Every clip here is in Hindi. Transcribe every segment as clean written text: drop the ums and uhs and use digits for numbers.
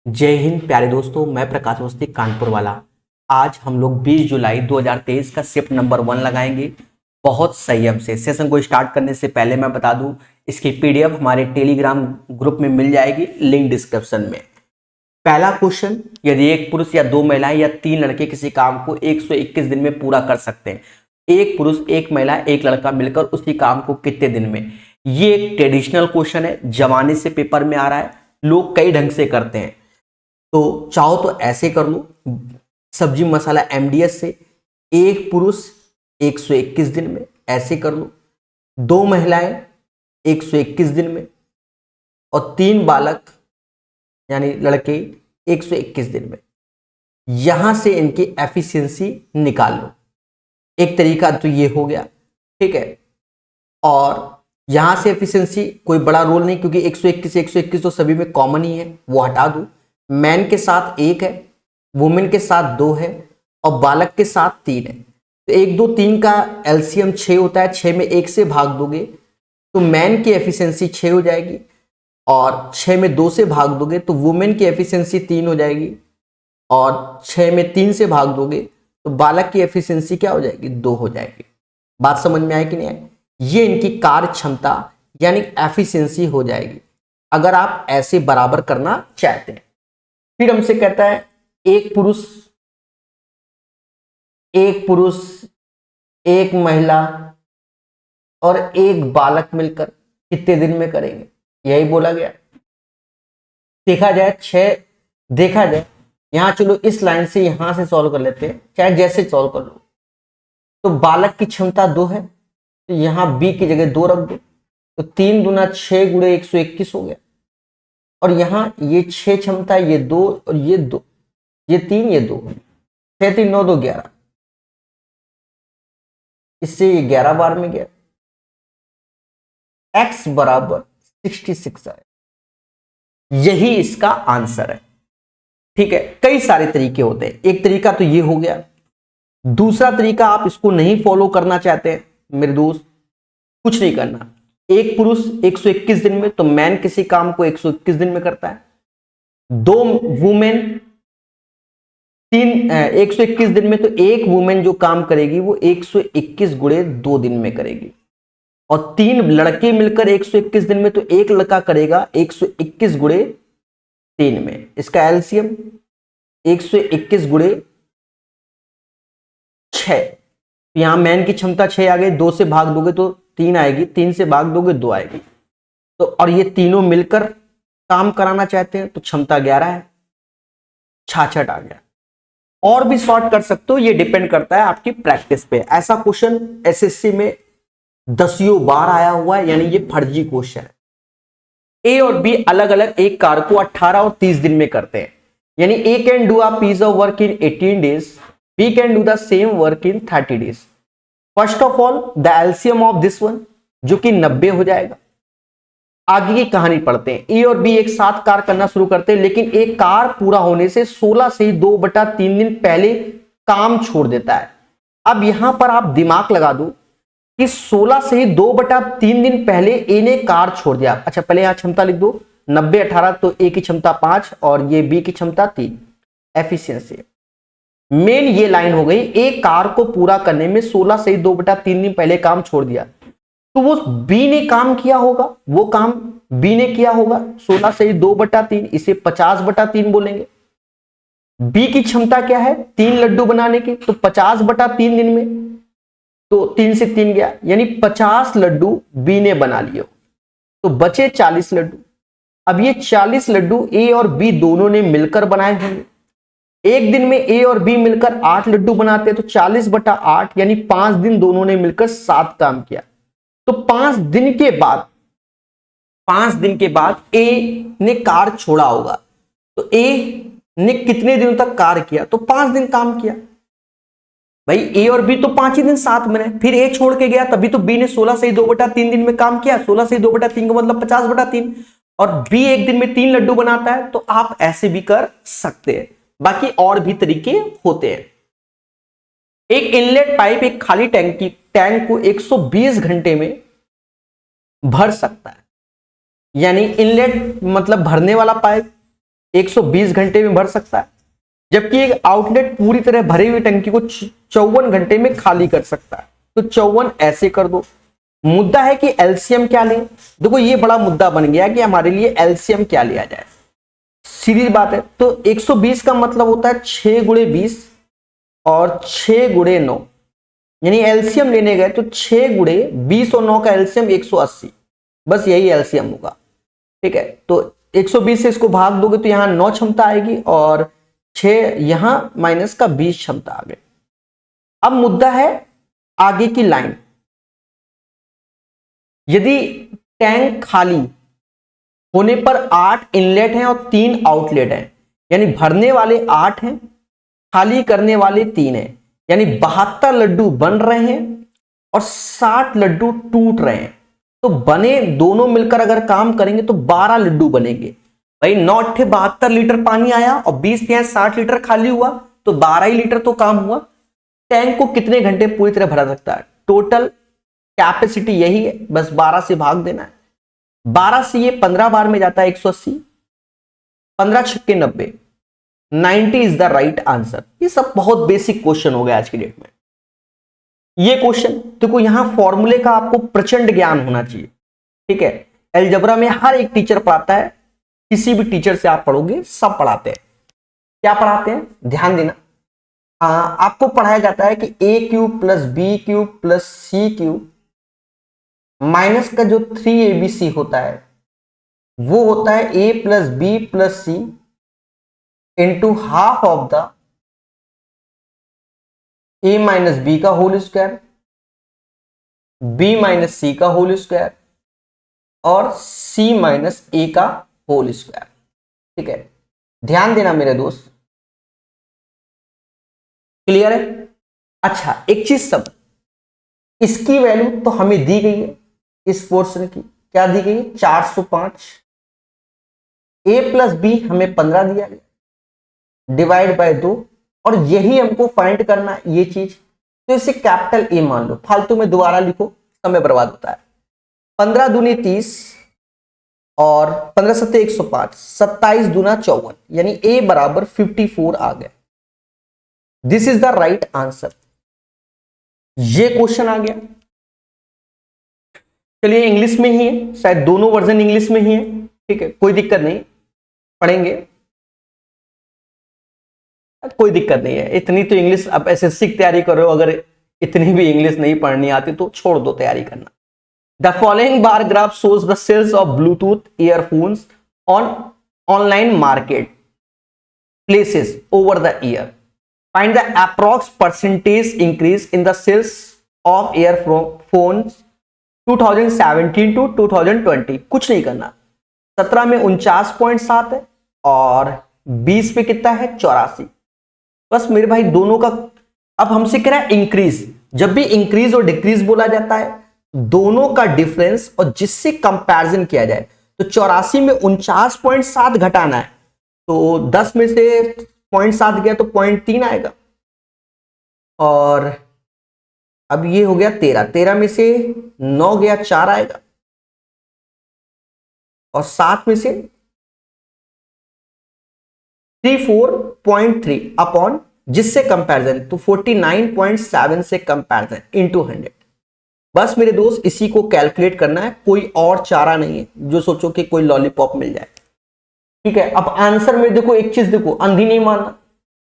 जय हिंद प्यारे दोस्तों, मैं प्रकाश अवस्थी कानपुर वाला। आज हम लोग 20 जुलाई 2023 का शिफ्ट नंबर 1 लगाएंगे बहुत संयम से। सेशन को स्टार्ट करने से पहले मैं बता दूं, इसकी पीडीएफ हमारे टेलीग्राम ग्रुप में मिल जाएगी, लिंक डिस्क्रिप्शन में। पहला क्वेश्चन, यदि एक पुरुष या दो महिलाएं या तीन लड़के किसी काम को 121 दिन में पूरा कर सकते हैं, एक पुरुष एक महिला एक लड़का मिलकर उसी काम को कितने दिन में? ये एक ट्रेडिशनल क्वेश्चन है, जमाने से पेपर में आ रहा है, लोग कई ढंग से करते हैं। तो चाहो तो ऐसे कर लो, सब्जी मसाला एमडीएस से एक पुरुष 121 दिन में, ऐसे कर लो। दो महिलाएं 121 दिन में और तीन बालक यानी लड़के 121 दिन में। यहां से इनकी एफिशिएंसी निकाल लो। एक तरीका तो ये हो गया, ठीक है। और यहां से एफिशिएंसी कोई बड़ा रोल नहीं, क्योंकि 121 तो सभी में कॉमन ही है, वो हटा दो। मैन के साथ एक है, वुमेन के साथ दो है और बालक के साथ तीन है। तो एक दो तीन का एलसीएम 6 होता है, 6 में एक से भाग दोगे तो मैन की एफिशिएंसी 6 हो जाएगी, और 6 में 2 से भाग दोगे तो वुमेन की एफिशिएंसी 3 हो जाएगी, और 6 में 3 से भाग दोगे तो बालक की एफिशिएंसी क्या हो जाएगी? 2 हो जाएगी। बात समझ में आए कि नहीं आए? ये इनकी कार्य क्षमता यानी एफिशिएंसी हो जाएगी, अगर आप ऐसे बराबर करना चाहते हैं। फिर हमसे कहता है एक पुरुष एक महिला और एक बालक मिलकर कितने दिन में करेंगे? यही बोला गया। देखा जाए यहां, चलो इस लाइन से यहां से सॉल्व कर लेते हैं, चाहे जैसे सॉल्व कर लो। तो बालक की क्षमता 2 है, तो यहां बी की जगह 2 रख दो, तो 3 दूना 6 गुणे 121 हो गया। और यहां ये 6 क्षमता, ये 2 और ये 2, ये 3 ये 2, 6 3 9 2 11, इससे ये 11 बार में गया। x बराबर 66 आए। यही इसका आंसर है, ठीक है। कई सारे तरीके होते हैं, एक तरीका तो ये हो गया। दूसरा तरीका, आप इसको नहीं फॉलो करना चाहते हैं मेरे दोस्त, कुछ नहीं करना। एक पुरुष 121 दिन में, तो मैन किसी काम को 121 दिन में करता है। दो वुमेन 121 दिन में, तो एक वुमेन जो काम करेगी वो 121 गुणे 2 दिन में करेगी। और तीन लड़के मिलकर 121 दिन में, तो एक लड़का करेगा 121 गुणे 3 में। इसका एलसीएम 121 गुणे 6, यहां मैन की क्षमता 6 आ गई, 2 से भाग दोगे तो 3 आएगी, 3 से भाग दोगे 2 आएगी। तो और ये तीनों मिलकर काम कराना चाहते हैं, तो क्षमता 11 है, 66 आ गया। और भी शॉर्ट कर सकते हो, ये डिपेंड करता है आपकी प्रैक्टिस पे। ऐसा क्वेश्चन एसएससी में 10 बार आया हुआ है, यानी ये फर्जी क्वेश्चन है। ए और बी अलग अलग एक कार्य को 18 और 30 दिन में करते हैं, यानी A can do a piece of work in 18 days, B can do the same work in 30 days. First of all the LCM of this one, जो कि 90 हो जाएगा। आगे की कहानी पढ़ते हैं। ए और बी एक साथ कार्य करना शुरू करते हैं, लेकिन एक कार्य पूरा होने से 16 से 2/3 दिन पहले काम छोड़ देता है। अब यहां पर आप दिमाग लगा दो कि 16 से 2/3 दिन पहले ए ने कार्य छोड़ दिया। अच्छा, पहले यहां क्षमता लिख दो, 90 18, तो ए की क्षमता 5 और ये बी की क्षमता 3। एफिशिएंसी मेन ये लाइन हो गई, एक कार को पूरा करने में 16 से 2/3 दिन पहले काम छोड़ दिया, तो वो बी ने काम किया होगा, वो काम बी ने किया होगा 16 से 2/3, इसे 50/3 बोलेंगे। बी की क्षमता क्या है? 3 लड्डू बनाने की, तो 50/3 दिन में, तो 3 से 3 गया, यानी 50 लड्डू बी ने बना लिए, तो बचे 40 लड्डू। अब ये 40 लड्डू ए और बी दोनों ने मिलकर बनाए होंगे। एक दिन में ए और बी मिलकर 8 लड्डू बनाते हैं, तो 40/8 यानी 5 दिन दोनों ने मिलकर 7 काम किया। तो 5 दिन के बाद ए ने कार्य छोड़ा होगा, तो ए ने कितने दिनों तक कार्य किया? तो 5 दिन काम किया। भाई ए और बी तो 5 ही दिन साथ में रहे, फिर ए छोड़ के गया, तभी तो बी ने 16 से 2/3 दिन में काम किया। 16 से 2/3 का मतलब 50/3, और बी एक दिन में 3 लड्डू बनाता है, तो आप ऐसे भी कर सकते हैं। बाकी और भी तरीके होते हैं। एक इनलेट पाइप एक खाली टैंक को 120 घंटे में भर सकता है, यानी इनलेट मतलब भरने वाला पाइप, 120 घंटे में भर सकता है, जबकि एक आउटलेट पूरी तरह भरी हुई टंकी को 54 घंटे में खाली कर सकता है। तो 54 ऐसे कर दो। मुद्दा है कि एलसीएम क्या लें। देखो ये बड़ा मुद्दा बन गया कि हमारे लिए एलसीएम क्या लिया जाए। सीधी बात है। तो 120 का मतलब होता है 6 गुणे 20 और 6 गुणे 9, यानी एलसीएम लेने गए तो 6 गुणे 20 और 9 का एलसीएम 180, बस यही एलसीएम होगा। ठीक है, तो 120 से इसको भाग दोगे तो यहां 9 क्षमता आएगी और 6 यहां माइनस का 20 क्षमता आ गई। अब मुद्दा है आगे की लाइन। यदि टैंक खाली होने पर 8 इनलेट हैं और 3 आउटलेट हैं, यानी भरने वाले 8 हैं, खाली करने वाले 3 हैं, यानी 72 लड्डू बन रहे हैं और 60 लड्डू टूट रहे हैं। तो बने दोनों मिलकर अगर काम करेंगे तो 12 लड्डू बनेंगे। भाई 9 अट्ठे 72 लीटर पानी आया और 20 यहाँ 60 लीटर खाली हुआ, तो 12 ही लीटर तो काम हुआ। टैंक को कितने घंटे पूरी तरह भरा सकता है? टोटल कैपेसिटी यही है, बस 12 से भाग देना है। 12 से ये 15 बार में जाता है 180, 15 छक्के 90, 90 इज द राइट आंसर। ये सब बहुत बेसिक क्वेश्चन हो गया आज की डेट में। ये क्वेश्चन देखो, यहां फॉर्मूले का आपको प्रचंड ज्ञान होना चाहिए। ठीक है, अलजेब्रा में हर एक टीचर पढ़ाता है, किसी भी टीचर से आप पढ़ोगे सब पढ़ाते हैं। क्या पढ़ाते हैं ध्यान देना। आपको पढ़ाया जाता है कि A cube plus B cube plus C cube minus का जो 3abc होता है वो होता है a plus B plus C into half of the a minus B का whole square, b minus C का होल स्क्वायर और c माइनस a का होल स्क्वायर। ठीक है, ध्यान देना मेरे दोस्त, क्लियर है? अच्छा एक चीज सब, इसकी वैल्यू तो हमें दी गई है, इस पोर्शन की क्या दी गई है? 405। a प्लस बी हमें 15 दिया गया, डिवाइड बाय 2, और यही हमको फाइंड करना है ये चीज। तो इसे कैपिटल ए मान लो, फालतू में दोबारा लिखो समय बर्बाद होता है। 15 दूनी 30 और 15 सत्ते 105, 27 दूना 54, यानी a बराबर 54 आ गया। This is the right answer. ये क्वेश्चन आ गया। चलिए इंग्लिश में ही है, शायद दोनों वर्जन इंग्लिश में ही है। ठीक है, कोई दिक्कत नहीं, पढ़ेंगे, कोई दिक्कत नहीं है। इतनी तो इंग्लिश आप एसएससी की तैयारी कर रहे हो, अगर इतनी भी इंग्लिश नहीं पढ़नी आती तो छोड़ दो तैयारी करना। The following bar graph shows the sales of Bluetooth earphones on online marketplaces over the year. Find the approx percentage increase in the sales of earphones 2017 to 2020। कुछ नहीं करना। 17 में 49.7 है और 20 पे कितना है? 84। बस मेरे भाई दोनों का अब हमसे कह रहा है इंक्रीज। जब भी इंक्रीज और डिक्रीज बोला जाता है दोनों का डिफरेंस और जिससे कंपैरिजन किया जाए, तो 84 में 49.7 घटाना है, तो 10 में से 0.7 गया तो 0.3 आएगा। और अब ये हो गया 13, 13 में से 9 गया 4 आएगा और 7 में से 34.3 अपॉन जिससे कंपैरिजन, तो 49.7 से कंपैरिजन इनटू 100। बस मेरे दोस्त इसी को कैलकुलेट करना है, कोई और चारा नहीं है जो सोचो कि कोई लॉलीपॉप मिल जाए। ठीक है, अब आंसर में देखो एक चीज देखो, अंधी नहीं मानना।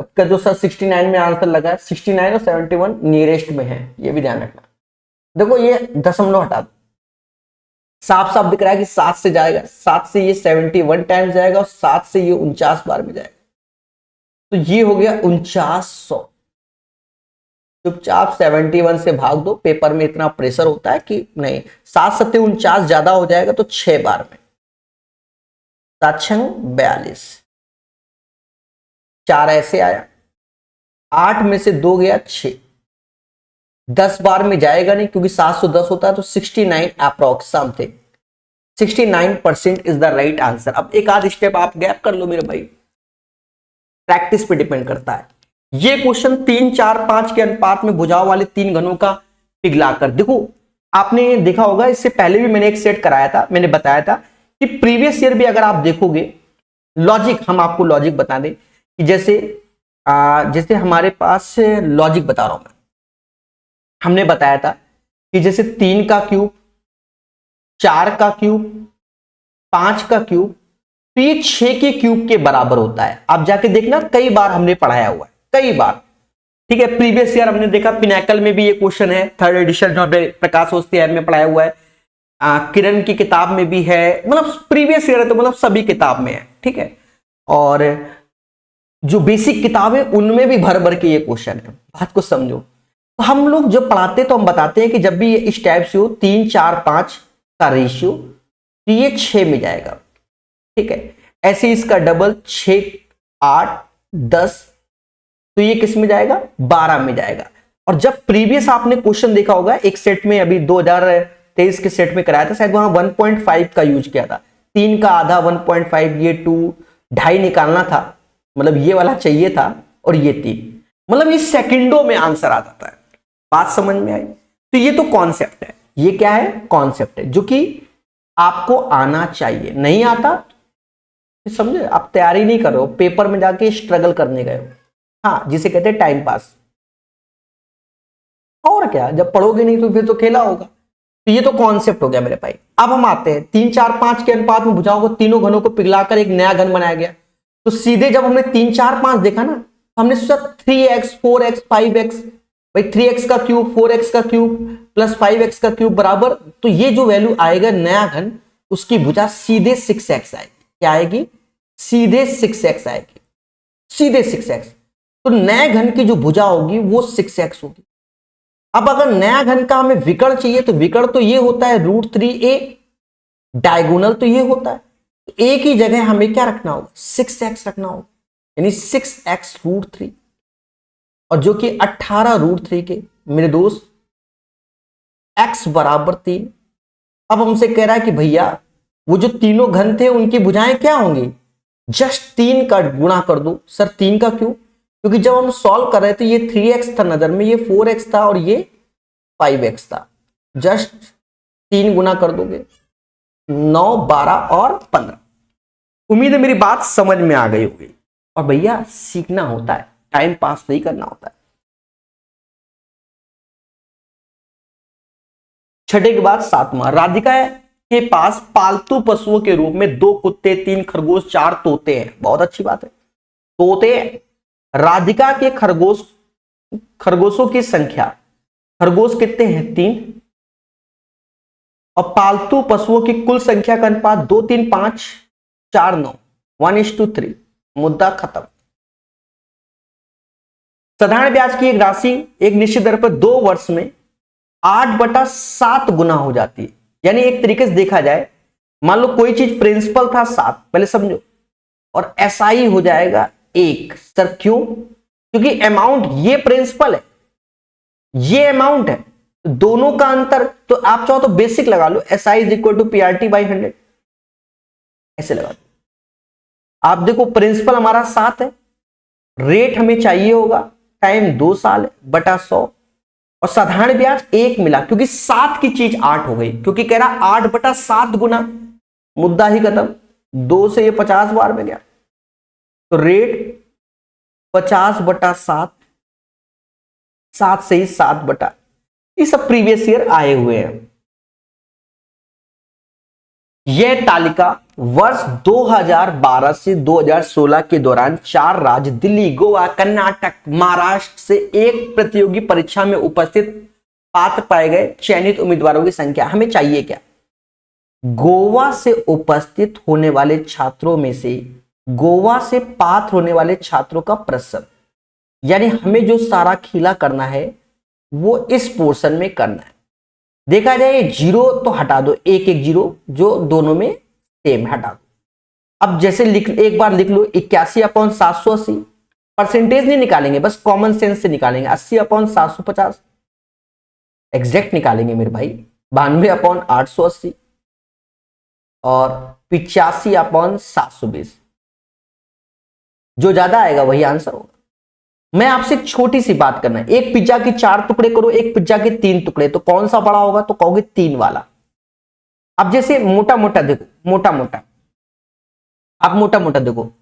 आपका जो सर 69 में आंसर लगा है, 69 और 71 नियरेस्ट में है, ये भी ध्यान रखना। देखो ये दशमलव हटा दो, साफ साफ दिख रहा है कि 7 से जाएगा, 7 से ये 71 टाइम्स जाएगा और 7 से ये 49 बार में जाएगा, तो ये हो गया 4900। चुपचाप 71 से भाग दो, पेपर में इतना प्रेशर होता है कि नहीं, 7 सत्ते 49 ज्यादा हो जाएगा तो 6 बार में, 7 छंग 42, 4 ऐसे आया, 8 में से 2 गया 6, 10 बार में जाएगा नहीं क्योंकि 710 होता है, तो 69 approx something, 69% is the right answer. अब एक आध स्टेप आप गैप कर लो मेरे भाई, प्रैक्टिस पे डिपेंड करता है। ये क्वेश्चन 3, 4, 5 के अनुपात में भुजाओं वाले 3 घनों का पिघलाकर, देखो आपने देखा होगा, इससे पहले भी मैंने एक सेट कराया था, मैंने बताया था कि प्रीवियस ईयर भी अगर आप देखोगे लॉजिक, हम आपको लॉजिक बता दें कि जैसे जैसे हमारे पास लॉजिक बता रहा हूं मैं, हमने बताया था कि जैसे 3 का क्यूब, 4 का क्यूब, 5 का क्यूब, तो ये 6 के क्यूब के बराबर होता है। आप जाके देखना, कई बार हमने पढ़ाया हुआ है, कई बार, ठीक है। प्रीवियस ईयर हमने देखा, पिनाकल में भी ये क्वेश्चन है, 3rd एडिशन जो प्रकाश होस्ती ऐप में पढ़ाया हुआ है, किरण की किताब में भी है, मतलब प्रीवियस ईयर है तो मतलब सभी किताब में है, ठीक है। और जो बेसिक किताब है उनमें भी भर भर के ये क्वेश्चन है, बात को समझो। तो हम लोग जब पढ़ाते तो हम बताते हैं कि जब भी ये इस टाइप से हो 3, 4, 5 का रेशियो, तो ये 6 में जाएगा, ठीक है। ऐसे इसका डबल 6, 8, 10, तो ये किस में जाएगा, 12 में जाएगा। और जब प्रीवियस आपने क्वेश्चन देखा होगा एक सेट में, अभी 2023 के सेट में कराया था शायद, वहां 1.5 का यूज किया था, 3 का आधा 1.5, ये 2, 2.5 निकालना था, मतलब ये वाला चाहिए था, और ये 3, मतलब ये सेकंडों में आंसर आ जाता है। बात समझ में आई? तो ये तो कॉन्सेप्ट है, ये क्या है, कॉन्सेप्ट है जो कि आपको आना चाहिए। नहीं आता समझे, आप तैयारी नहीं कर रहे हो, पेपर में जाके स्ट्रगल करने गए हो, हाँ, जिसे कहते हैं टाइम पास। और क्या, जब पढ़ोगे नहीं तो फिर तो खेला होगा। तो ये तो कॉन्सेप्ट हो गया मेरे भाई। अब हम आते हैं 3, 4, 5 के अनुपात में भुजाओं को, तीनों घनों को पिघलाकर एक नया घन बनाया गया। तो सीधे जब हमने 3, 4, 5 देखा ना, तो हमने सोचा 3x, 4x, 5x, भाई 3x का क्यूब, 4x का क्यूब प्लस 5x का क्यूब बराबर, तो ये जो वैल्यू आएगा नया घन, उसकी भुजा सीधे 6x आएगी। क्या आएगी, सीधे 6x आएगी, सीधे 6x। तो नए घन की जो भुजा होगी वो 6x होगी। अब अगर नया घन का हमें विकर्ण चाहिए, तो विकर्ण तो ये होता है √3a, डायगोनल तो ये होता है, a की जगह हमें क्या रखना होगा, 6x रखना होगा, यानी 6x √3, और जो कि 18 √3 के मेरे दोस्त, x बराबर 3। अब हमसे कह रहा है कि भैया वो जो तीनों घन थे उनकी भुजाएं क्या होंगी, जस्ट 3 का गुणा कर दो। सर 3 का क्यों, क्योंकि जब हम सॉल्व कर रहे थे ये 3x था नजर में, ये 4x था और ये 5x था। जस्ट 3 गुना कर दोगे, 9, 12 और 15। उम्मीद है मेरी बात समझ में आ गई होगी। और भैया सीखना होता है, टाइम पास नहीं करना होता है। छठे के बाद 7वां, राधिका के पास पालतू पशुओं के रूप में 2 कुत्ते, 3 खरगोश, 4 तोते हैं। बहुत अच्छी बात है, तोते। राधिका के खरगोशों की संख्या, खरगोश कितने हैं, 3, और पालतू पशुओं की कुल संख्या का अनुपात 2, 3, 5, 4, 9, 1:3। मुद्दा खत्म। साधारण ब्याज की एक राशि एक निश्चित दर पर 2 वर्ष में 8/7 गुना हो जाती है। यानी एक तरीके से देखा जाए, मान लो कोई चीज प्रिंसिपल था 7, पहले समझो, और एसआई हो जाएगा 1। सर क्यों, क्योंकि अमाउंट ये प्रिंसिपल है, ये अमाउंट है, दोनों का अंतर। तो आप चाहो तो बेसिक लगा लो, SI = PRT/100, ऐसे लगा दो। आप देखो प्रिंसिपल हमारा 7 है, रेट हमें चाहिए होगा, टाइम 2 साल है, बटा 100, और साधारण ब्याज 1 मिला, क्योंकि 7 की चीज 8 हो गई, क्योंकि कह रहा 8/7 गुना, मुद्दा ही खत्म। 2 से ये 50 बार में गया, तो रेट 50/7, 7 से ही 7 ये सब प्रीवियस ईयर आए हुए हैं। यह तालिका वर्ष 2012 से 2016 के दौरान 4 राज्य दिल्ली, गोवा, कर्नाटक, महाराष्ट्र से एक प्रतियोगी परीक्षा में उपस्थित पात्र पाए गए चयनित उम्मीदवारों की संख्या। हमें चाहिए क्या, गोवा से उपस्थित होने वाले छात्रों में से गोवा से पात्र होने वाले छात्रों का प्रतिशत, यानी हमें जो सारा खीला करना है वो इस पोर्शन में करना है। देखा जाए 0 तो हटा दो, 1 0 जो दोनों में सेम हटा दो। अब जैसे एक बार लिख लो 81/780, परसेंटेज नहीं निकालेंगे, बस कॉमन सेंस से निकालेंगे। 80/750 एग्जैक्ट निकालेंगे मेरे भाई। 92/880 और 85/720, जो ज्यादा आएगा वही आंसर होगा। मैं आपसे छोटी सी बात करना है, एक पिज्जा के 4 टुकड़े करो, एक पिज्जा के 3 टुकड़े, तो कौन सा बड़ा होगा, तो कहोगे 3 वाला। अब जैसे मोटा मोटा देखो, मोटा मोटा आप मोटा मोटा देखो,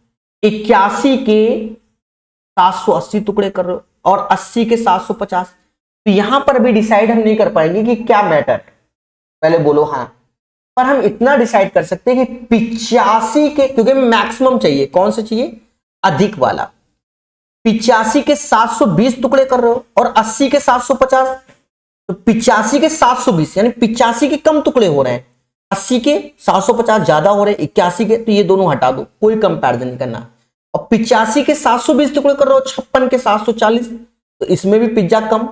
81 के 780 टुकड़े कर रहे हो और 80 के 750, तो यहां पर भी डिसाइड हम नहीं कर पाएंगे कि क्या मैटर, पहले बोलो हाँ। पर हम इतना डिसाइड कर सकते हैं कि 85 के, क्योंकि मैक्सिमम चाहिए, कौन सा चाहिए, अधिक वाला। 85 के 720 टुकड़े कर रहे हो और 80 के 750, तो 85 के 720 यानी 85 के कम टुकड़े हो रहे हैं, 80 के 750 ज्यादा हो रहे हैं, 81 के, तो ये दोनों हटा दो, कोई कंपैरिजन नहीं करना। और 85 के 720 टुकड़े कर रहे हो, 56 के 740, तो इसमें भी पिज्जा कम।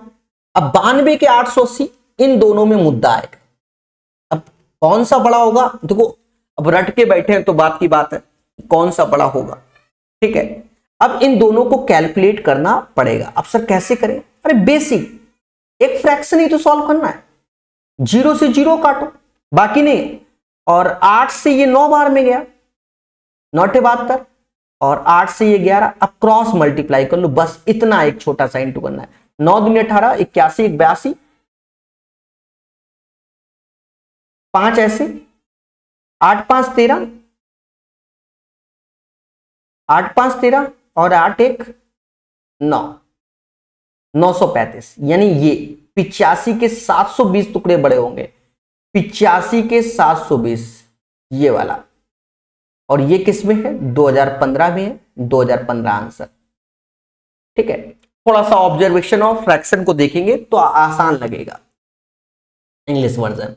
अब 92 के 880, इन दोनों में मुद्दा आएगा। अब कौन सा बड़ा होगा, देखो अब रट के बैठे हैं तो बात की बात है, कौन सा बड़ा होगा, ठीक है। अब इन दोनों को कैलकुलेट करना पड़ेगा। अब सर कैसे करें, अरे बेसिक, एक फ्रैक्शन ही तो सॉल्व करना है, 0 से 0 काटो, बाकी नहीं। और 8 से ये 9 बार में गया, 9 72, और 8 से ये 11, अब क्रॉस मल्टीप्लाई कर लो, बस इतना एक छोटा सा इंटू करना है। 9 दूनी 18, 81 1 82, 5 ऐसे, 8 5 13, 8 5 13 और 8 1 9, 935, यानी ये 85 के 720 टुकड़े बड़े होंगे, 85 के 720 ये वाला, और ये किस में है, 2015 में है, 2015 आंसर, ठीक है। थोड़ा सा ऑब्जर्वेशन और फ्रैक्शन को देखेंगे तो आसान लगेगा। इंग्लिश वर्जन,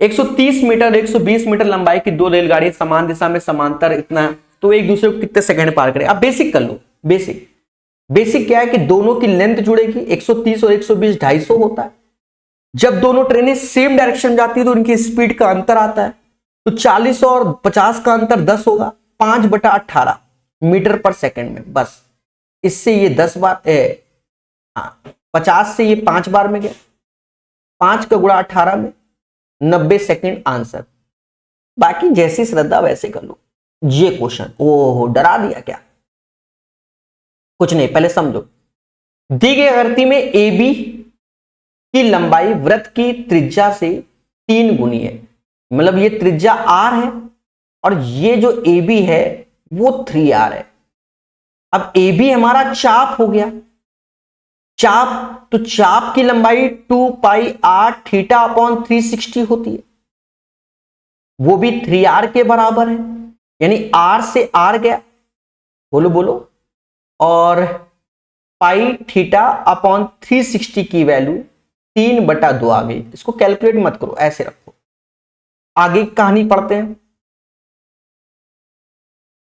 130 मीटर 120 मीटर लंबाई की दो रेलगाड़ी समान दिशा में समांतर इतना, तो एक दूसरे को कितने सेकंड पार करें। अब बेसिक कर लो, बेसिक बेसिक क्या है कि दोनों की लेंथ जुड़ेगी, 130 और 120 250 होता है। जब दोनों ट्रेनें सेम डायरेक्शन जाती है तो उनकी स्पीड का अंतर आता है, तो 40 और 50 का अंतर 10 होगा, 5/18 मीटर पर सेकंड में। बस इससे ये 10 बार, हाँ 50 से ये 5 बार में गया, 5 का गुणा 18 में 90 सेकंड आंसर। बाकी जैसी श्रद्धा वैसे कर लो। ये क्वेश्चन, ओहो डरा दिया क्या, कुछ नहीं, पहले समझो। दी गई आकृति में ए बी की लंबाई वृत्त की त्रिज्या से 3 गुनी है, मतलब ये त्रिज्या r है और ये जो ए बी है वो 3r है। अब ए बी हमारा चाप हो गया, चाप, तो चाप की लंबाई 2 पाई r थीटा अपॉन 360 होती है, वो भी 3r के बराबर है, यानी r से r गया, बोलो बोलो, और पाई थीटा अपॉन 360 की वैल्यू 3/2 आ गई। इसको कैलकुलेट मत करो, ऐसे रखो, आगे कहानी पढ़ते हैं।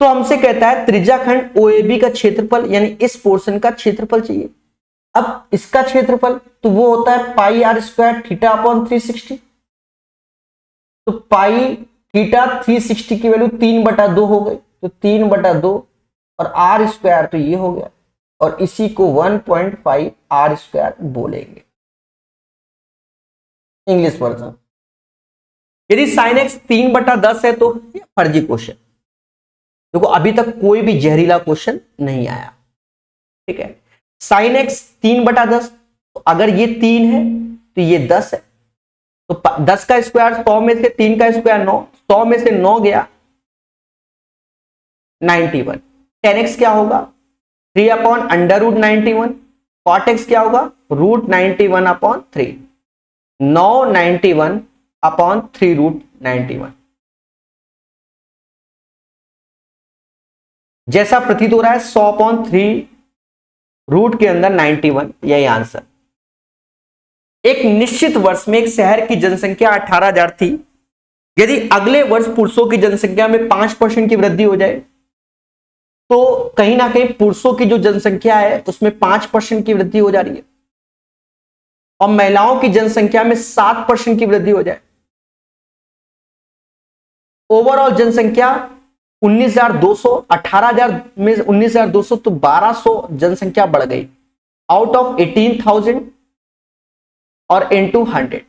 तो हमसे कहता है त्रिज्याखंड OAB का क्षेत्रफल, यानी इस पोर्शन का क्षेत्रफल चाहिए। अब इसका क्षेत्रफल तो वो होता है पाई r स्क्वायर थीटा अपॉन 360, तो पाई थीटा 360 की वैल्यू 3/2 हो गई, तो 3/2 और r स्क्वायर तो ये हो गया, और इसी को 1.5 r स्क्वायर बोलेंगे इंग्लिश वर्जन। यदि साइन एक्स 3/10 है तो फर्जी क्वेश्चन, देखो अभी तक कोई भी जहरीला क्वेश्चन नहीं आया, ठीक है। साइन एक्स 3/10, तो अगर ये 3 है तो ये 10 है, तो 10 का स्क्वायर 100 में से 3 का स्क्वायर 9, 100 में से 9 गया 91। tan x क्या होगा 3/√91, cot x क्या होगा √91/3, 991/3√91। जैसा प्रतीत हो रहा है 100/3 रूट के अंदर 91, यही आंसर। एक निश्चित वर्ष में एक शहर की जनसंख्या 18,000 थी, यदि अगले वर्ष पुरुषों की जनसंख्या में 5% की वृद्धि हो जाए तो कहीं ना कहीं पुरुषों की जो जनसंख्या है उसमें 5% की वृद्धि हो जा रही है, और महिलाओं की जनसंख्या में 7% की वृद्धि हो जाए, ओवरऑल जनसंख्या 19,200, 18,000 में 19,200, तो 1,200 जनसंख्या बढ़ गई आउट ऑफ 18,000 और इनटू 100,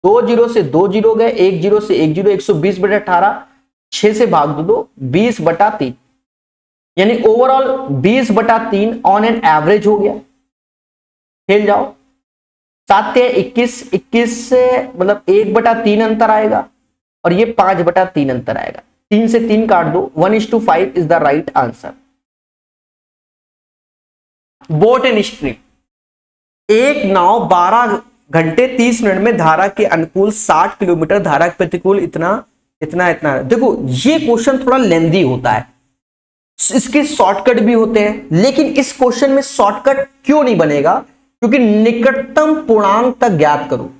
2 जीरो से 2 जीरो गए, 1 जीरो से 1 जीरो, 120/18, 6 से भाग दो 20/3, यानी ओवरऑल 20/3 ऑन एन एवरेज हो गया। खेल जाओ, 7 से 21, 21 से मतलब 1/3 अंतर आएगा और ये 5/3 अंतर आएगा, 3 से 3 काट दो, 1:5 is the right answer. Boat and stream, एक नाव 12 घंटे 30 मिनट में धारा के अनुकूल 60 किलोमीटर, धारा के प्रतिकूल इतना इतना इतना। देखो ये क्वेश्चन थोड़ा लेंदी होता है, इसके शॉर्टकट भी होते हैं, लेकिन इस क्वेश्चन में शॉर्टकट क्यों नहीं बनेगा, क्योंकि निकटतम पूर्णांक तक ज्ञात करो।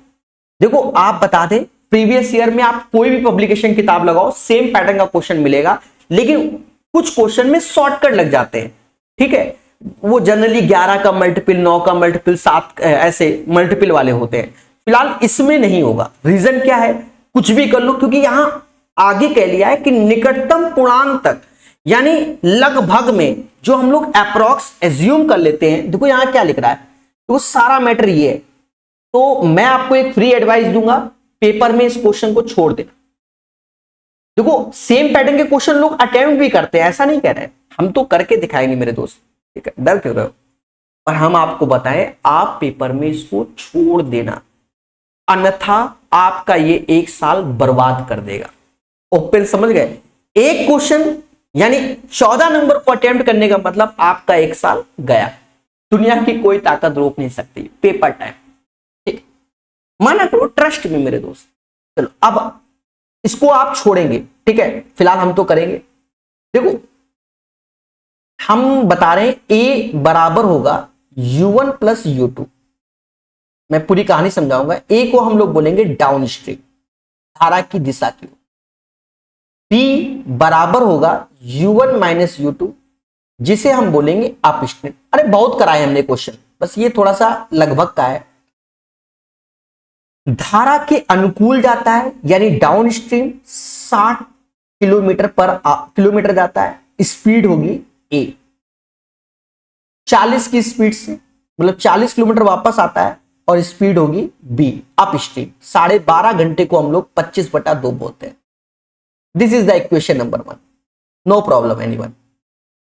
देखो आप बता दें, प्रीवियस ईयर में आप कोई भी पब्लिकेशन किताब लगाओ, सेम पैटर्न का क्वेश्चन मिलेगा, लेकिन कुछ क्वेश्चन में शॉर्टकट लग जाते हैं। ठीक है, वो जनरली 11 का मल्टीपल, 9 का मल्टीपल, 7 ऐसे मल्टीपल वाले होते हैं। फिलहाल इसमें नहीं होगा। रीजन क्या है, कुछ भी कर लो, क्योंकि यहां आगे कह लिया है कि निकटतम पूर्णांक तक, यानी लगभग में, जो हम लोग अप्रॉक्स एज्यूम कर लेते हैं। देखो यहां क्या लिख रहा है, तो सारा मैटर ये है। तो मैं आपको एक फ्री एडवाइस दूंगा, पेपर में इस क्वेश्चन को छोड़ देना। देखो सेम पैटर्न के क्वेश्चन लोग अटेम्प्ट भी करते हैं, ऐसा नहीं कह रहे, हम तो करके दिखाएंगे मेरे दोस्त, ठीक है, डर क्यों रहे हो। पर हम आपको बताएं, आप पेपर में इसको छोड़ देना, अन्यथा आपका ये 1 साल बर्बाद कर देगा। ओपन, समझ गए? एक क्वेश्चन यानी 14 नंबर को अटेम्प्ट करने का मतलब आपका 1 साल गया। दुनिया की कोई ताकत रोक नहीं सकती। पेपर टाइम, ठीक, माना करो, ट्रस्ट में मेरे दोस्त। चलो अब इसको आप छोड़ेंगे, ठीक है, फिलहाल हम तो करेंगे। देखो हम बता रहे हैं ए बराबर होगा U1 प्लस U2। मैं पूरी कहानी समझाऊंगा। ए को हम लोग बोलेंगे डाउन स्ट्रीम, धारा की दिशा की। बी बराबर होगा U1 माइनस U2, जिसे हम बोलेंगे अप स्ट्रीम। अरे बहुत कराए हमने क्वेश्चन, बस ये थोड़ा सा लगभग का है। धारा के अनुकूल जाता है, यानी डाउन स्ट्रीम 60 किलोमीटर जाता है, स्पीड होगी ए। 40 की स्पीड से, मतलब 40 किलोमीटर वापस आता है, और स्पीड होगी बी अप स्ट्रीम। 12.5 घंटे को हम लोग 25/2 बोलते हैं। This is the equation number 1, no problem anyone.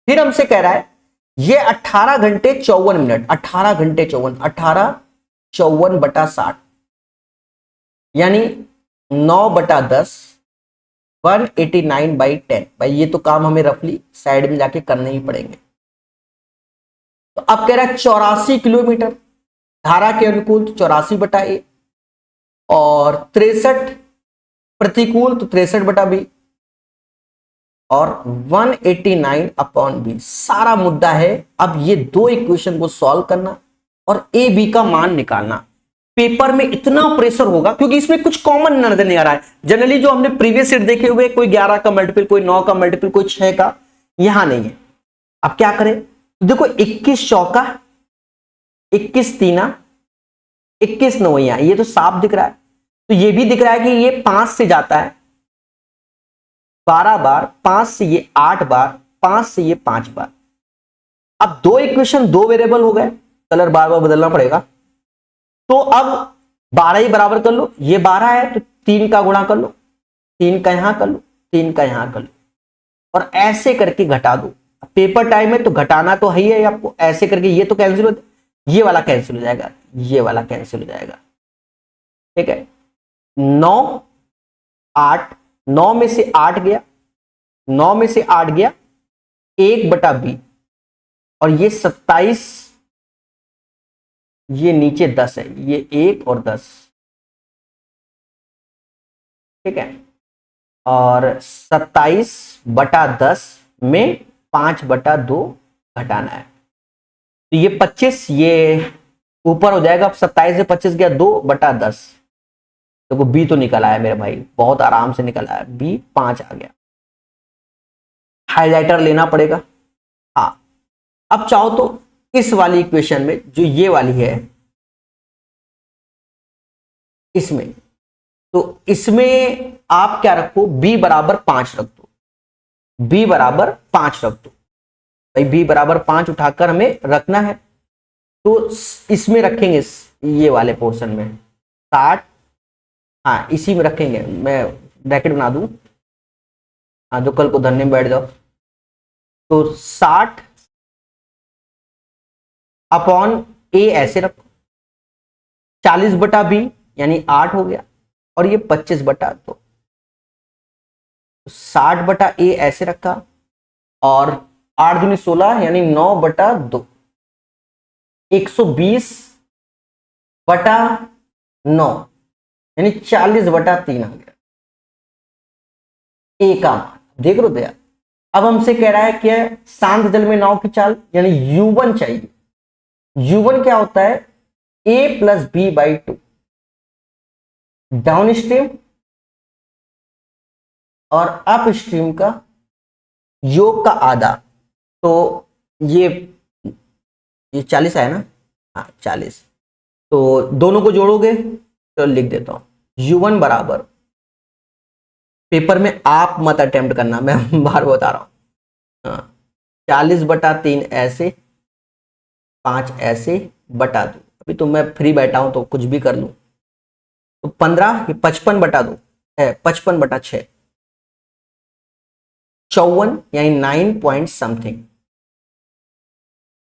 फिर हमसे कह रहा है ये 18 घंटे 54 मिनट, 18 घंटे 54/60, यानी 9/10, 189/10। भाई ये तो काम हमें रफली साइड में जाके करने ही पड़ेंगे। तो अब कह रहा है 84 किलोमीटर, धारा के अनुकूल तो 84/A, और 63 प्रतिकूल तो 63/B, और 189/B। सारा मुद्दा है अब ये दो इक्वेशन को सॉल्व करना और ए बी का मान निकालना। पेपर में इतना प्रेशर होगा क्योंकि इसमें कुछ कॉमन नजर नहीं आ रहा है। जनरली जो हमने प्रीवियस सेट देखे हुए, कोई 11 का मल्टीपल, कोई 9 का मल्टीपल, कोई 6 का, यहां नहीं है। अब क्या करें, देखो 21 चौका, 21 तीना, 21 नौया, ये तो साफ दिख रहा है। तो ये भी दिख रहा है कि ये 5 से जाता है 12 बार, 5 से ये 8 बार, 5 से ये 5 बार। अब दो इक्वेशन, दो वेरिएबल हो गए, कलर बार बार बदलना पड़ेगा। तो अब 12 ही बराबर कर लो, ये 12 है तो 3 का गुणा कर लो, 3 का यहां कर लो, 3 का यहां कर लो, और ऐसे करके घटा दो। पेपर टाइम है तो घटाना तो है ही है आपको। ऐसे करके ये तो कैंसिल हो, ये वाला कैंसिल हो जाएगा, ये वाला कैंसिल हो जाएगा, ठीक है। 9 8, 9 में से 8 गया, 9 में से 8 गया 1/B, और ये 27, ये नीचे 10 है, ये 1 और 10, ठीक है। और 27/10 में 5/2 घटाना है, तो ये 25, ये ऊपर हो जाएगा। अब 27 से 25 गया 2/10, देखो बी तो निकल आया मेरे भाई, बहुत आराम से निकल आया, बी 5 आ गया। हाइलाइटर लेना पड़ेगा। हाँ, अब चाहो तो इस वाली इक्वेशन में, जो ये वाली है, इसमें, तो इसमें आप क्या रखो, b बराबर 5 रख दो, b बराबर 5 रख दो। भाई b बराबर 5 उठाकर हमें रखना है, तो इसमें रखेंगे, ये वाले पोर्शन में 60, हाँ इसी में रखेंगे। मैं ब्रैकेट बना दूं, हाँ, जो कल को धरने में बैठ जाओ। तो 60/A ऐसे रखो, 40/B यानी 8 हो गया, और ये 25/2। 60/a ऐसे रखा और 8 दूनी 16 यानी 9/2, 120/9 यानी 40/3 आ गया ए का मान। देख लो दया, अब हमसे कह रहा है कि शांत जल में नाव की चाल यानी U1 चाहिए। U1 क्या होता है, a+b/2 डाउन स्ट्रीम और अप स्ट्रीम का योग का आधा। तो ये 40 है ना, हाँ 40। तो दोनों को जोड़ोगे तो लिख देता हूं U1 बराबर, पेपर में आप मत अटेम्प्ट करना, मैं बार बता रहा हूं, हाँ 40/3 ऐसे, 5 ऐसे बटा 2। अभी तो मैं फ्री बैठा हूं तो कुछ भी कर लूं। तो 15, 55/2 है, 55/6, 54 यानी 9 पॉइंट समथिंग,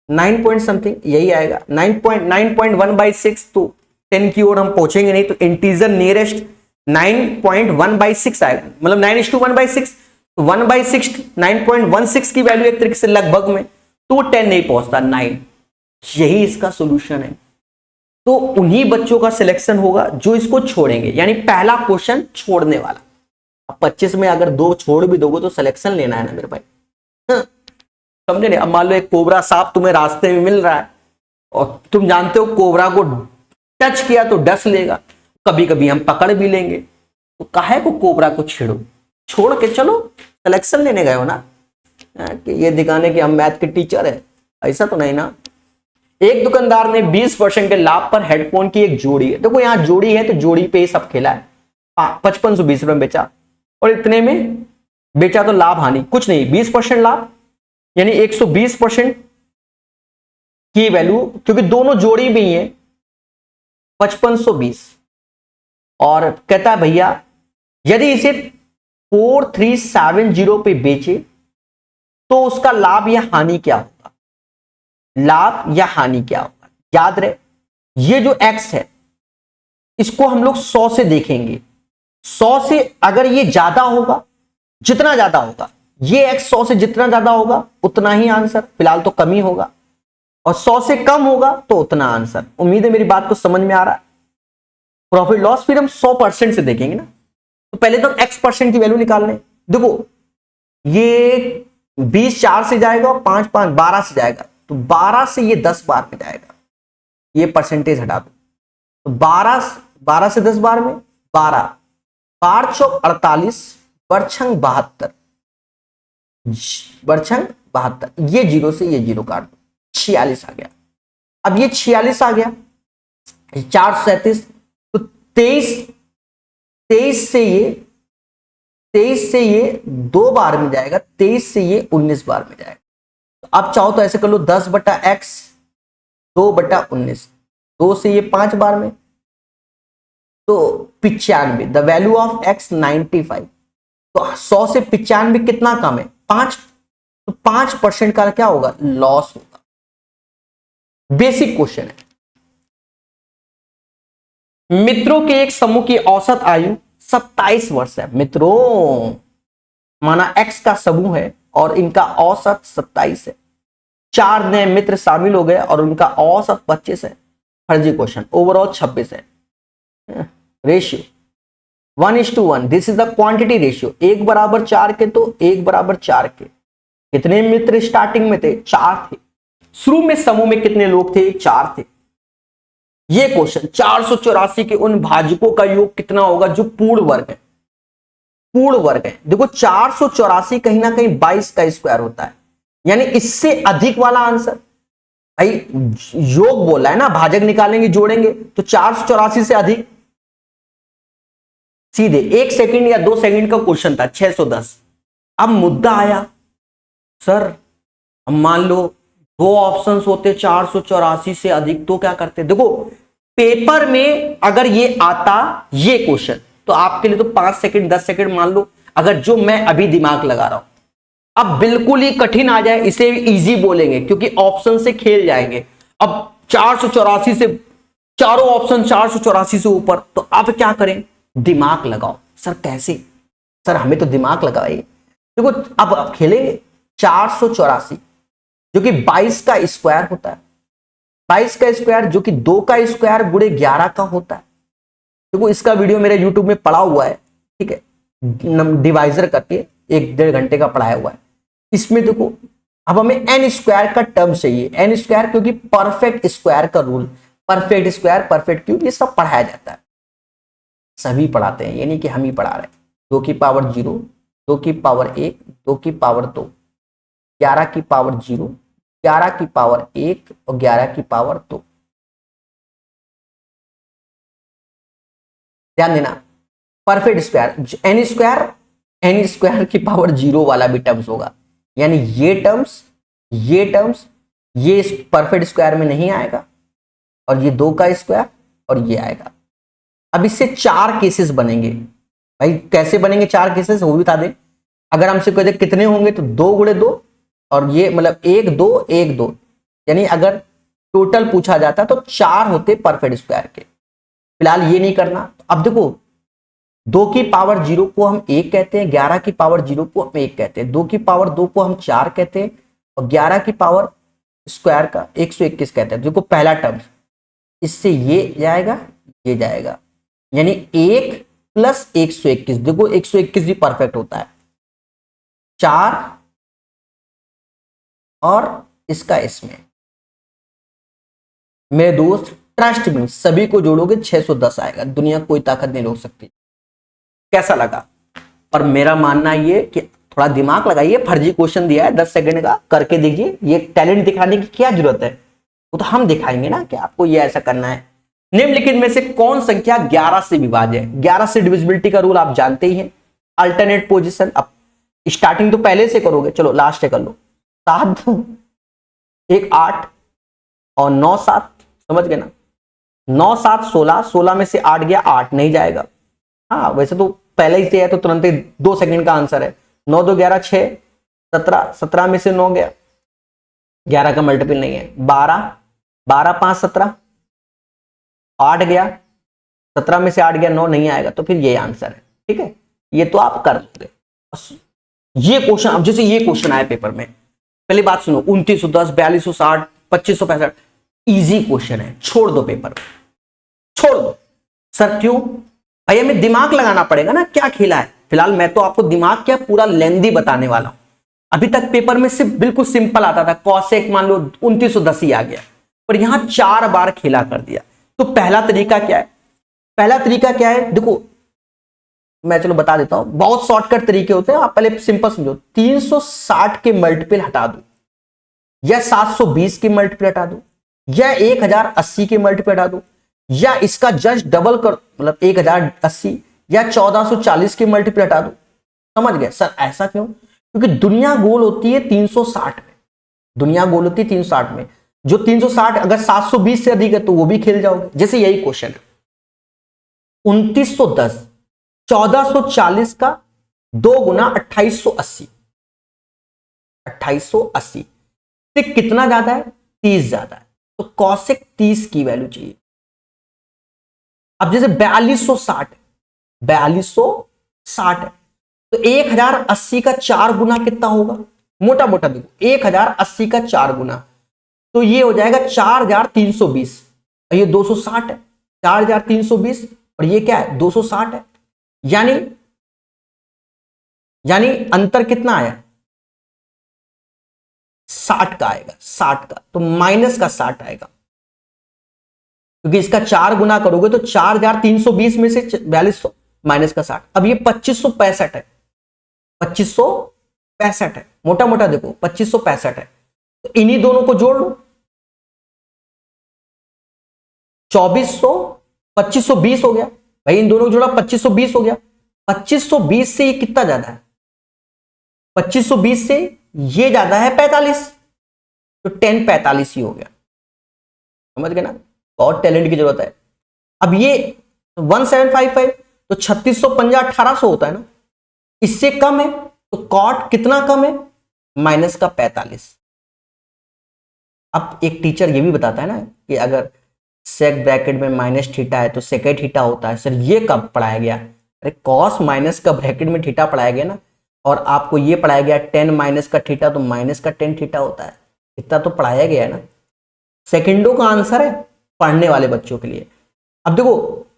9 पॉइंट समथिंग यही आएगा। 9.1/6 तो 10 की ओर हम पहुंचेंगे नहीं, तो इंटीजर नियरेस्ट 9.1/6 आएगा, मतलब 9:1/6, 1/6 9.16 की वैल्यू एक तरीके से लगभग में, तो 10 नहीं पहुंचता, 9। यही इसका सोल्यूशन है। तो उन्हीं बच्चों का सिलेक्शन होगा जो इसको छोड़ेंगे, यानी पहला क्वेश्चन छोड़ने वाला। अब 25 में अगर 2 छोड़ भी दोगे तो सिलेक्शन लेना है ना मेरे भाई, हाँ, समझे नहीं। अब मान लो एक कोबरा सांप तुम्हें रास्ते में मिल रहा है और तुम जानते हो कोबरा को टच किया तो डस लेगा, कभी कभी हम पकड़ भी लेंगे, तो काहे को कोबरा को छेड़ो, छोड़ के चलो सिलेक्शन लेने गए हो ना, कि ये दिखाने कि हम मैथ के टीचर है, ऐसा तो नहीं ना। एक दुकानदार ने 20% के लाभ पर हेडफोन की एक जोड़ी है, देखो यहां जोड़ी है तो जोड़ी पे ही सब खेला है, 5520 रुपए में बेचा और इतने में बेचा, तो लाभ हानि कुछ नहीं, 20% लाभ यानी 120% की वैल्यू, क्योंकि दोनों जोड़ी भी है 5520। और कहता है भैया यदि इसे 4370 पे बेचे तो उसका लाभ या हानि क्या होगा, लाभ या हानि क्या होगा। याद रहे ये जो x है इसको हम लोग 100 से देखेंगे, 100 से अगर ये ज्यादा होगा, जितना ज्यादा होगा ये x 100 से जितना ज्यादा होगा उतना ही आंसर, फिलहाल तो कम ही होगा, और 100 से कम होगा तो उतना आंसर। उम्मीद है मेरी बात को समझ में आ रहा है। प्रॉफिट लॉस फिर हम 100% से देखेंगे ना, तो पहले तो x% की वैल्यू निकाल लें। देखो ये 20 4 से जाएगा और 5 5 12 से जाएगा, तो 12 से ये 10 बार में जाएगा, ये परसेंटेज हटा दो, तो 12 से 10 बार में 12, 4 चौक 48, बरछंग 72, बरछंग 72, ये 0 से ये 0 काट दो, 46 आ गया। अब ये 46 आ गया, 437, तो 23 से ये 2 बार में जाएगा, 23 से ये 19 बार में जाएगा। तो अब चाहो तो ऐसे कर लो 10/x 2/19, 2 से ये 5 बार में, तो 95, द वैल्यू ऑफ x 95। तो 100 से 95 कितना कम है, 5, तो 5% का क्या होगा, लॉस होगा। बेसिक क्वेश्चन है। मित्रों के एक समूह की औसत आयु 27 वर्ष है। मित्रों माना x का समूह है और इनका औसत 27 है, 4 नए मित्र शामिल हो गए और उनका औसत 25 है। फर्जी क्वेश्चन, ओवरऑल 26 है। Ratio 1:1, this is the quantity ratio, 1/4 के तो 1/4 के। कितने मित्र स्टार्टिंग में थे, 4 थे। शुरू में समूह में कितने लोग थे, 4 थे। ये क्वेश्चन 484 के उन भाजकों का योग कितना होगा जो पूर्ण वर्ग है, पूर्ण वर्ग है। देखो 484 कहीं ना कहीं 22 का स्क्वायर होता है, यानी इससे अधिक वाला आंसर, भाई योग बोला है ना, भाजक निकालेंगे जोड़ेंगे, तो 484 से अधिक, सीधे 1 सेकंड या 2 सेकंड का क्वेश्चन था, 610। अब मुद्दा आया, सर मान लो 2 ऑप्शंस होते 484 से अधिक, तो क्या करते। देखो पेपर में अगर ये आता ये क्वेश्चन तो आपके लिए तो 5 सेकंड 10 सेकंड मान लो, अगर जो मैं अभी दिमाग लगा रहा हूं, अब बिल्कुल ही कठिन आ जाए इसे इजी बोलेंगे क्योंकि ऑप्शन से खेल जाएंगे। अब 484 से चारों ऑप्शन 484 से ऊपर, तो अब क्या करें, दिमाग लगाओ। सर कैसे, सर हमें तो दिमाग लगाइए। देखो अब खेलेंगे 484 जो कि 22 का स्क्वायर होता है, 22 का स्क्वायर जो कि 2 का स्क्वायर गुणे 11 का होता है। देखो इसका वीडियो मेरे यूट्यूब में पड़ा हुआ है, ठीक है, डिवाइजर करके 1-1.5 घंटे का पढ़ाया हुआ है। इसमें देखो अब हमें एन स्क्वायर का टर्म चाहिए, एन स्क्वायर क्योंकि परफेक्ट स्क्वायर का rule, perfect square, perfect cube, ये सब पढ़ाया जाता है, सभी पढ़ाते हैं, ये नहीं कि हम ही पढ़ा रहे हैं। 2 की पावर 0, 2 की पावर 1, 2 की पावर 2, 11 की पावर 0, 11 की पावर 1 और 11 की पावर 2। ध्यान देना, परफेक्ट स्क्वायर, एन स्क्वायर की पावर 0 वाला भी टर्म्स होगा, यानी ये टर्म्स ये परफेक्ट स्क्वायर में नहीं आएगा, और ये 2 का स्क्वायर और ये आएगा। अब इससे 4 केसेस बनेंगे। भाई कैसे बनेंगे 4 केसेस वो भी बता दें। अगर हमसे कहते कितने होंगे तो 2 गुणे 2, और ये मतलब 1 2 1 2, यानी अगर टोटल पूछा जाता तो 4 होते परफेक्ट स्क्वायर के। फिलहाल ये नहीं करना। अब देखो 2 की पावर 0 को हम 1 कहते हैं, 11 की पावर 0 को हम 1 कहते हैं, 2 की पावर 2 को हम 4 कहते हैं, और 11 की पावर स्क्वायर का 121 कहते हैं। देखो पहला टर्म, इससे ये जाएगा, ये जाएगा, यानी 1 प्लस 121। देखो 121 भी परफेक्ट होता है, 4 और इसका इसमें। मेरे दोस्त ट्रस्ट में सभी को जोड़ोगे 610 आएगा, दुनिया कोई ताकत नहीं रोक सकती। कैसा लगा? और मेरा मानना ये कि थोड़ा दिमाग लगाइए, फर्जी क्वेश्चन दिया है 10 सेकंड का, करके देखिए। ये टैलेंट दिखाने की क्या जरूरत है, वो तो हम दिखाएंगे ना कि आपको ये ऐसा करना है। निम्नलिखित में से कौन संख्या 11 से विभाज्य है? 11 से डिविजिबिलिटी का रूल आप जानते ही हैं, अल्टरनेट पोजीशन। अब स्टार्टिंग तो पहले से करोगे, चलो लास्ट से कर लो। 7 1 8 और 9 7, समझ गए ना? 9 7 16, 16 में से 8 गया, 8 नहीं जाएगा। हाँ वैसे तो पहले ही से है तो तुरंत ही 2 सेकंड का आंसर है। 9 2 11 6, 17, 17 में से 9 गया, 11 का मल्टीपल नहीं है। 12 12 5 17, 8 गया, 17 में से 8 गया, 9 नहीं आएगा, तो फिर ये आंसर है। ठीक है, ये तो आप कर लोगे। ये क्वेश्चन, अब जैसे ये क्वेश्चन आया पेपर में, पहली बात सुनो, 2910, 4260, 2565, इजी क्वेश्चन है, छोड़ दो पेपर, छोड़ दो। सर क्यों? भाई हमें दिमाग लगाना पड़ेगा ना, क्या खेला है। फिलहाल मैं तो आपको दिमाग क्या पूरा लेंदी बताने वाला हूं। अभी तक पेपर में सिर्फ बिल्कुल सिंपल आता था, कॉसेक मान लो 2910 ही आ गया, पर यहां 4 बार खेला कर दिया। तो पहला तरीका क्या है? पहला तरीका क्या है, देखो मैं चलो बता देता हूं, बहुत शॉर्टकट तरीके होते हैं, आप पहले सिंपल समझो। 360 के मल्टीपल हटा दो, या 720 के मल्टीपल हटा दो, या 1080 के मल्टीपल हटा दो, या इसका जस्ट डबल कर, मतलब 1080, या 1440 के मल्टीपल हटा दो। समझ गए? सर ऐसा क्यों? क्योंकि दुनिया गोल होती है 360 में, दुनिया गोल होती है 360 में। जो 360 अगर 720 से अधिक है तो वो भी खेल जाओगे। जैसे यही क्वेश्चन है, 2910 1440 का 2 गुना 2880, 2880 से कितना ज्यादा है? 30 ज्यादा है, तो कॉसेक 30 की वैल्यू चाहिए। अब जैसे 4260 है, तो 1080 का 4 गुना कितना होगा? मोटा मोटा देखो, 1080 का 4 गुना, तो ये हो जाएगा 4320, और ये 260 है, 4320 और ये क्या है? 260 है। यानी अंतर कितना आया? 60 का आएगा, 60 का, तो माइनस का 60 आएगा, क्योंकि इसका 4 गुना करोगे तो 4320 में से 4200 माइनस का 60। अब ये 2565 है, 2565 है, मोटा मोटा देखो 2565 है, तो इन्हीं दोनों को जोड़ लो। 2400 2520 हो गया, भाई इन दोनों को जोड़ा 2520 हो गया। 2520 से ये कितना ज्यादा है? 2520 से ये ज्यादा है 45, तो 1045 ही हो गया। समझ गए ना? बहुत टैलेंट की जरूरत है। अब ये 1755, तो 3650 1800 होता है ना, इससे कम है, तो कॉट कितना कम है? माइनस का 45। अब एक टीचर ये भी बताता है ना कि अगर सेक ब्रैकेट में माइनस थीटा है तो सेकेंड थीटा होता है। सर ये कब पढ़ाया गया? अरे कॉस माइनस का ब्रैकेट में थीटा पढ़ाया गया ना, और आपको ये पढ़ाया गया टेन माइनस का थीटा, तो माइनस का टेन थीटा होता है, इतना तो पढ़ाया गया है ना। सेकंडों का आंसर है पढ़ने वाले बच्चों के लिए। अब देखो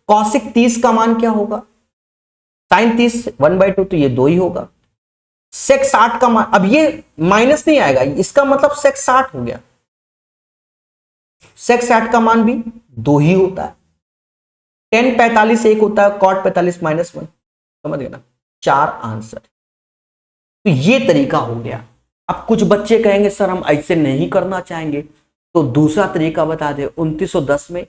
कॉसिक 30 का मान क्या होगा, साइन 30 1/2, तो ये 2 ही होगा। सेक 60 का मान, अब ये माइनस नहीं आएगा, इसका मतलब सेक 60 हो गया, सेक 60 का मान भी 2 ही होता है। टेन 45 1 होता है, कॉट 45 -1, समझ गए ना, 4 आंसर। तो ये तरीका हो गया। अब कुछ बच्चे कहेंगे सर हम ऐसे नहीं करना चाहेंगे, तो दूसरा तरीका बता दे, 2910 में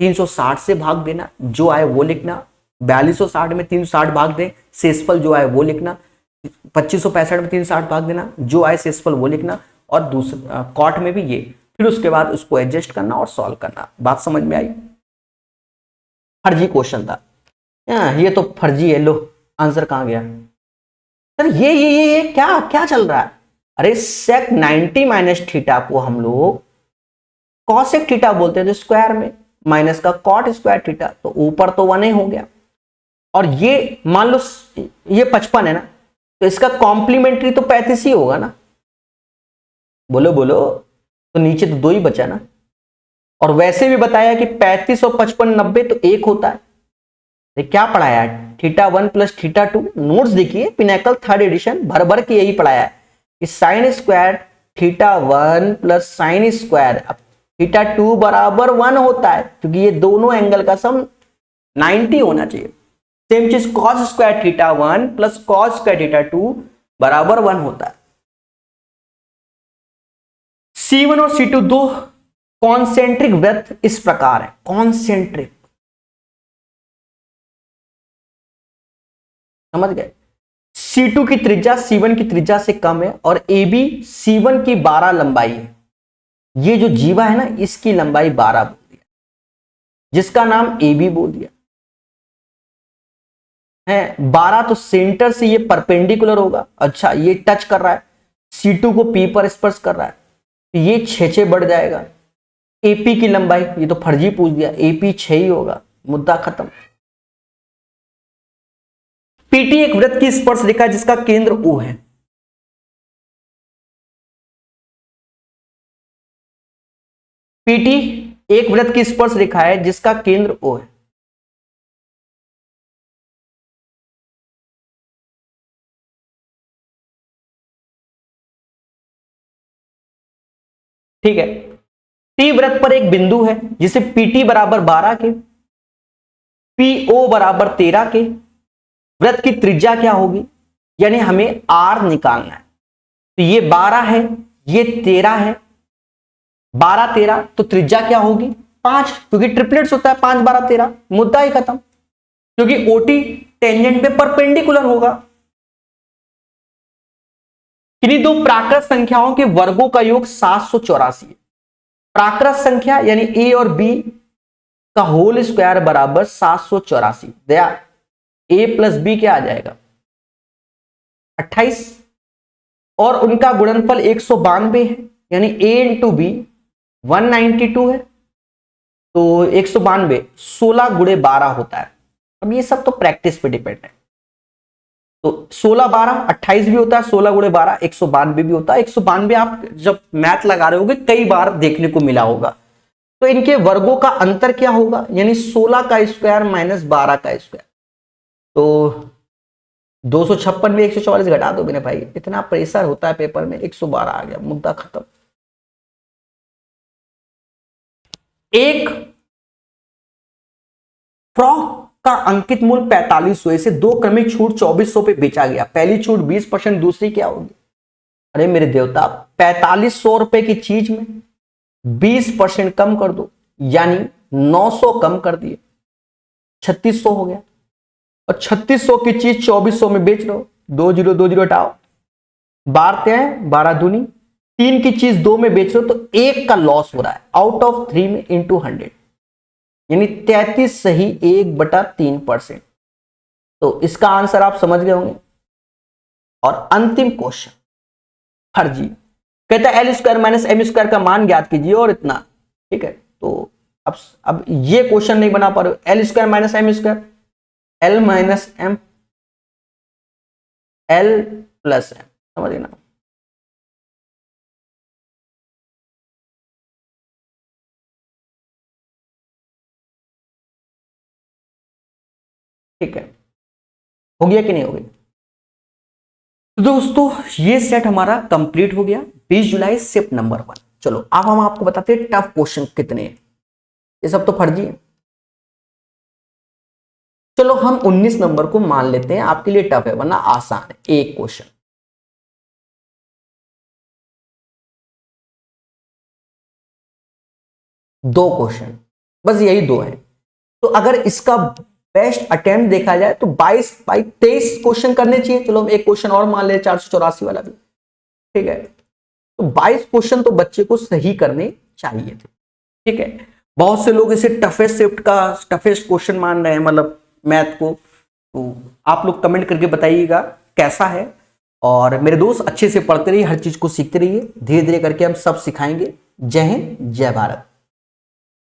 360 से भाग देना, जो आए वो लिखना। 4260 में 360 भाग दे, शेषफल जो आए वो लिखना। 2565 में 360 भाग देना, जो आए शेषफल वो लिखना। और दूसरा कॉट में भी ये, फिर उसके बाद उसको एडजस्ट करना और सॉल्व करना। बात समझ में आई? फर्जी क्वेश्चन था ये तो फर्जी है। लो आंसर कहां गया सर? ये क्या क्या चल रहा है? अरे सेक 90 माइनस थीटा को हम लोग कॉसेक थीटा बोलते हैं, जो स्क्वायर में माइनस का कॉट स्क्वायर थीटा, तो ऊपर तो 1 ही हो गया। और ये मान लो ये 55 है ना, तो इसका कॉम्प्लीमेंट्री तो 35 ही होगा ना। बोलो बोलो, तो नीचे तो 2 ही बचा ना। और वैसे भी बताया कि 35 और 55 90 तो 1 होता है। क्या पढ़ाया है? Theta 1 plus theta 2। नोट्स देखिए, पिनैकल 3rd एडिशन भर भर के यही पढ़ाया है कि sine square theta 1 plus sine square theta 2 बराबर 1 होता है, क्योंकि ये दोनों एंगल का सम 90 होना चाहिए। सेम चीज cos square theta 1 plus cos square theta 2 बराबर 1 होता है। C1 और C2 दो कॉन्सेंट्रिक वृत्त इस प्रकार है, कॉन्सेंट्रिक, समझ गए? C2 की त्रिज्या C1 की त्रिज्या से कम है, और AB C1 की 12 लंबाई है। ये जो जीवा है ना, इसकी लंबाई 12 बोल दिया, जिसका नाम AB बोल दिया है। 12 तो सेंटर से ये परपेंडिकुलर होगा। अच्छा, ये टच कर रहा है, C2 को P पर स्पर्श कर रहा है, तो ये 6 बढ़ जाएगा। AP की लंबाई, ये तो फर्जी पूछ दिया, AP 6 ही होगा, मुद्दा खत्म। PT एक वृत्त की स्पर्श रेखा जिसका केंद्र O है। PT एक वृत्त की स्पर्श रेखा है जिसका केंद्र O है। ठीक है, T वृत्त पर एक बिंदु है जिसे PT बराबर 12 के, PO बराबर 13 के। वृत्त की त्रिज्या क्या होगी, यानी हमें R निकालना है। तो ये 12 है, ये 13 है, 12 13, तो त्रिज्या क्या होगी 5, क्योंकि ट्रिपलेट्स होता है 5 12 13, मुद्दा ही खत्म, क्योंकि OT टेंजेंट पे परपेंडिकुलर होगा। किन्हीं दो प्राकृत संख्याओं के वर्गों का योग 784 है। प्राकृत संख्या यानी A और B का होल स्क्वायर बराबर 784। दया A प्लस B क्या आ जाएगा 28, और उनका गुणनफल 192 है, यानी A इंटू B 192 है, तो 192 16 गुणे 12 होता है। अब ये सब तो प्रैक्टिस पे डिपेंड है। तो 16 12 28 भी होता है, 16 गुणे 12 192 भी होता है। 192 आप जब मैथ लगा रहे होगे कई बार देखने को मिला होगा। तो इनके वर्गों का अंतर क्या होगा, यानी 16 का स्क्वायर माइनस 12 का स्क्वायर। तो 256 में 144 घटा दो मेरे भाई, इतना प्रेशर होता है पेपर में, 112 आ गया, मुद्दा खत्म। एक फ्रॉक का अंकित मूल्य 4500 से 2 क्रमिक छूट 2400 पे बेचा गया। पहली छूट 20%, दूसरी क्या होगी? अरे मेरे देवता, 4500 रुपए की चीज में 20% कम कर दो, यानी 900 कम कर दिए, 3600 हो गया। और 3600 की चीज 2400 में बेच लो, 20 हटाओ, 12 हैं 12 दूनी, 3 की चीज 2 में बेच लो, तो 1 का लॉस हो रहा है आउट ऑफ 3 में इंटू 100, यानी 33 सही 1/3%। तो इसका आंसर आप समझ गए होंगे। और अंतिम क्वेश्चन फर्जी, कहता है L square minus M square का मान ज्ञात कीजिए और इतना। ठीक है, तो अब ये क्वेश्चन नहीं बना पा रहे हो। L square minus M square, L minus M, L plus M, समझ ना। ठीक है, हो गया कि नहीं हो गया? तो दोस्तों ये सेट हमारा कंप्लीट हो गया, 20 जुलाई शिफ्ट नंबर 1। चलो अब हम आपको बताते हैं टफ क्वेश्चन कितने हैं। ये सब तो फर्जी है। चलो हम 19 नंबर को मान लेते हैं आपके लिए टफ है, वरना आसान है। एक क्वेश्चन, दो क्वेश्चन, बस यही दो है। तो अगर इसका बेस्ट अटेम्प्ट देखा जाए तो 22 बाई 23 क्वेश्चन करने चाहिए। चलो हम एक क्वेश्चन और मान ले, 484 वाला भी, ठीक है। तो 22 क्वेश्चन तो बच्चे को सही करने चाहिए थे, ठीक है। बहुत से लोग इसे टफेस्ट शिफ्ट का टफेस्ट क्वेश्चन मान रहे हैं, मतलब मैथ को। तो आप लोग कमेंट करके बताइएगा कैसा है। और मेरे दोस्त अच्छे से पढ़ते रहिए, हर चीज को सीखते रहिए, धीरे धीरे करके हम सब सिखाएंगे। जय हिंद, जय भारत।